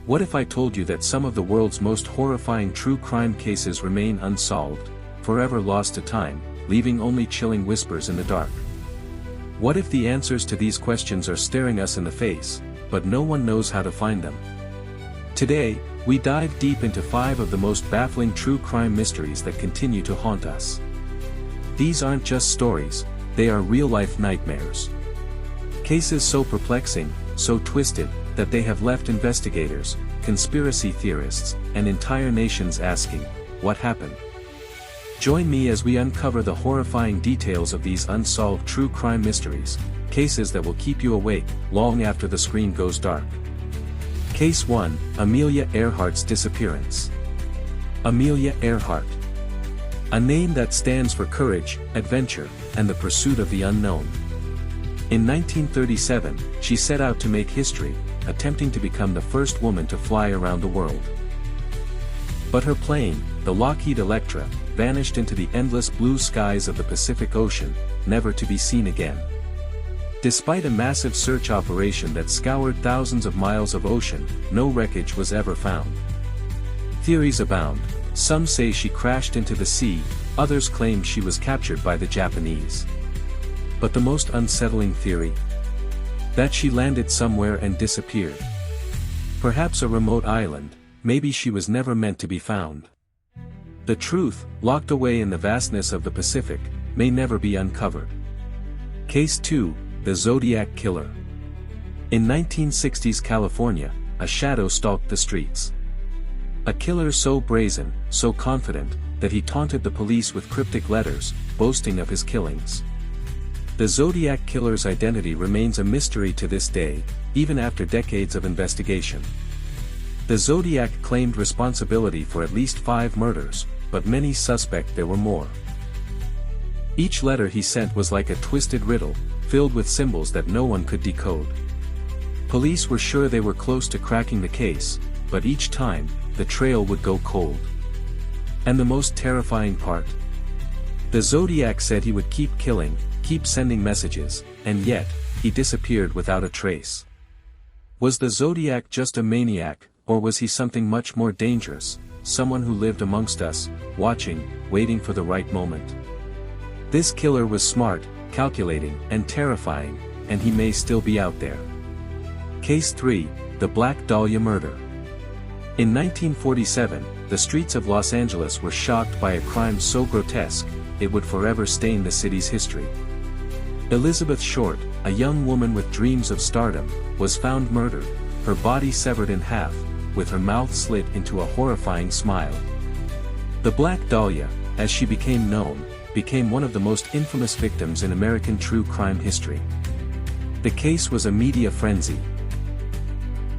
What if I told you that some of the world's most horrifying true crime cases remain unsolved, forever lost to time, leaving only chilling whispers in the dark? What if the answers to these questions are staring us in the face, but no one knows how to find them? Today, we dive deep into 5 of the most baffling true crime mysteries that continue to haunt us. These aren't just stories, they are real-life nightmares. Cases so perplexing, so twisted, that they have left investigators, conspiracy theorists, and entire nations asking, what happened? Join me as we uncover the horrifying details of these unsolved true crime mysteries, cases that will keep you awake long after the screen goes dark. Case 1, Amelia Earhart's Disappearance. Amelia Earhart. A name that stands for courage, adventure, and the pursuit of the unknown. In 1937, she set out to make history, attempting to become the first woman to fly around the world. But her plane, the Lockheed Electra, vanished into the endless blue skies of the Pacific Ocean, never to be seen again. Despite a massive search operation that scoured thousands of miles of ocean, no wreckage was ever found. Theories abound. Some say she crashed into the sea, others claim she was captured by the Japanese. But the most unsettling theory? That she landed somewhere and disappeared. Perhaps a remote island, maybe she was never meant to be found. The truth, locked away in the vastness of the Pacific, may never be uncovered. Case 2, the Zodiac Killer. In 1960s California, a shadow stalked the streets. A killer so brazen, so confident, that he taunted the police with cryptic letters, boasting of his killings. The Zodiac Killer's identity remains a mystery to this day, even after decades of investigation. The Zodiac claimed responsibility for at least 5 murders, but many suspect there were more. Each letter he sent was like a twisted riddle, filled with symbols that no one could decode. Police were sure they were close to cracking the case, but each time, the trail would go cold. And the most terrifying part? The Zodiac said he would keep killing, keep sending messages, and yet, he disappeared without a trace. Was the Zodiac just a maniac, or was he something much more dangerous, someone who lived amongst us, watching, waiting for the right moment? This killer was smart, calculating, and terrifying, and he may still be out there. Case 3, the Black Dahlia Murder. In 1947, the streets of Los Angeles were shocked by a crime so grotesque, it would forever stain the city's history. Elizabeth Short, a young woman with dreams of stardom, was found murdered, her body severed in half, with her mouth slit into a horrifying smile. The Black Dahlia, as she became known, became one of the most infamous victims in American true crime history. The case was a media frenzy.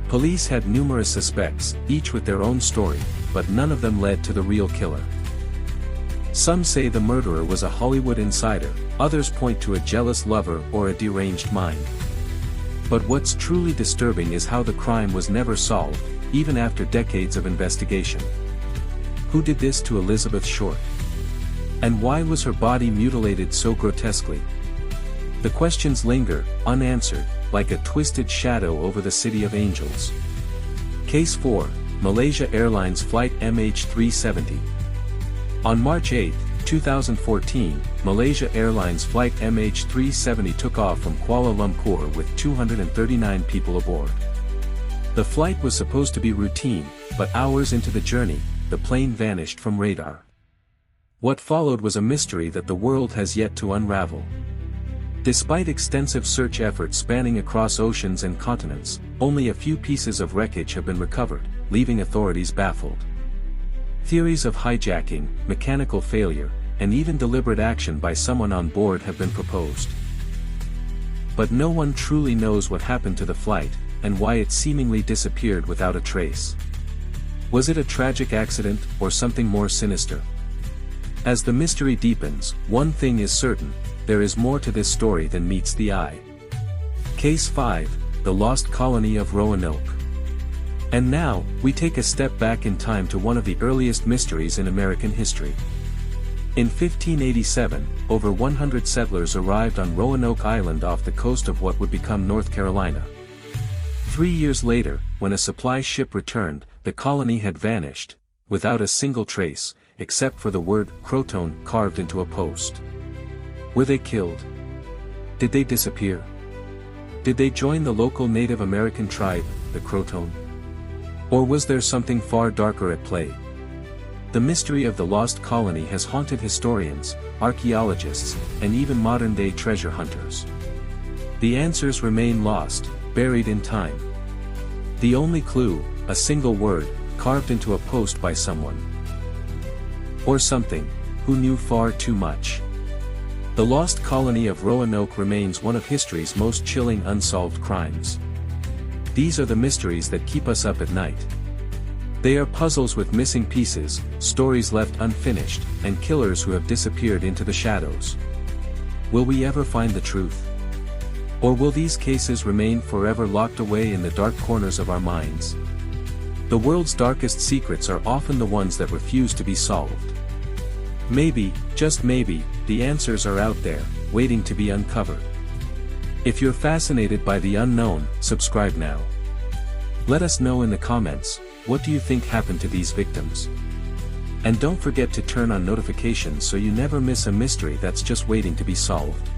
Police had numerous suspects, each with their own story, but none of them led to the real killer. Some say the murderer was a Hollywood insider, others point to a jealous lover or a deranged mind. But what's truly disturbing is how the crime was never solved, even after decades of investigation. Who did this to Elizabeth Short? And why was her body mutilated so grotesquely? The questions linger, unanswered, like a twisted shadow over the City of Angels. Case 4, Malaysia Airlines Flight MH370. On March 8, 2014, Malaysia Airlines Flight MH370 took off from Kuala Lumpur with 239 people aboard. The flight was supposed to be routine, but hours into the journey, the plane vanished from radar. What followed was a mystery that the world has yet to unravel. Despite extensive search efforts spanning across oceans and continents, only a few pieces of wreckage have been recovered, leaving authorities baffled. Theories of hijacking, mechanical failure, and even deliberate action by someone on board have been proposed. But no one truly knows what happened to the flight, and why it seemingly disappeared without a trace. Was it a tragic accident, or something more sinister? As the mystery deepens, one thing is certain, there is more to this story than meets the eye. Case 5, the Lost Colony of Rowanoke. And now, we take a step back in time to one of the earliest mysteries in American history. In 1587, over 100 settlers arrived on Rowanoke Island off the coast of what would become North Carolina. 3 years later, when a supply ship returned, the colony had vanished, without a single trace, except for the word Croton carved into a post. Were they killed? Did they disappear? Did they join the local Native American tribe, the Croton? Or was there something far darker at play? The mystery of the lost colony has haunted historians, archaeologists, and even modern-day treasure hunters. The answers remain lost, buried in time. The only clue, a single word, carved into a post by someone. Or something, who knew far too much. The lost colony of Rowanoke remains one of history's most chilling unsolved crimes. These are the mysteries that keep us up at night. They are puzzles with missing pieces, stories left unfinished, and killers who have disappeared into the shadows. Will we ever find the truth? Or will these cases remain forever locked away in the dark corners of our minds? The world's darkest secrets are often the ones that refuse to be solved. Maybe, just maybe, the answers are out there, waiting to be uncovered. If you're fascinated by the unknown, subscribe now. Let us know in the comments, what do you think happened to these victims? And don't forget to turn on notifications so you never miss a mystery that's just waiting to be solved.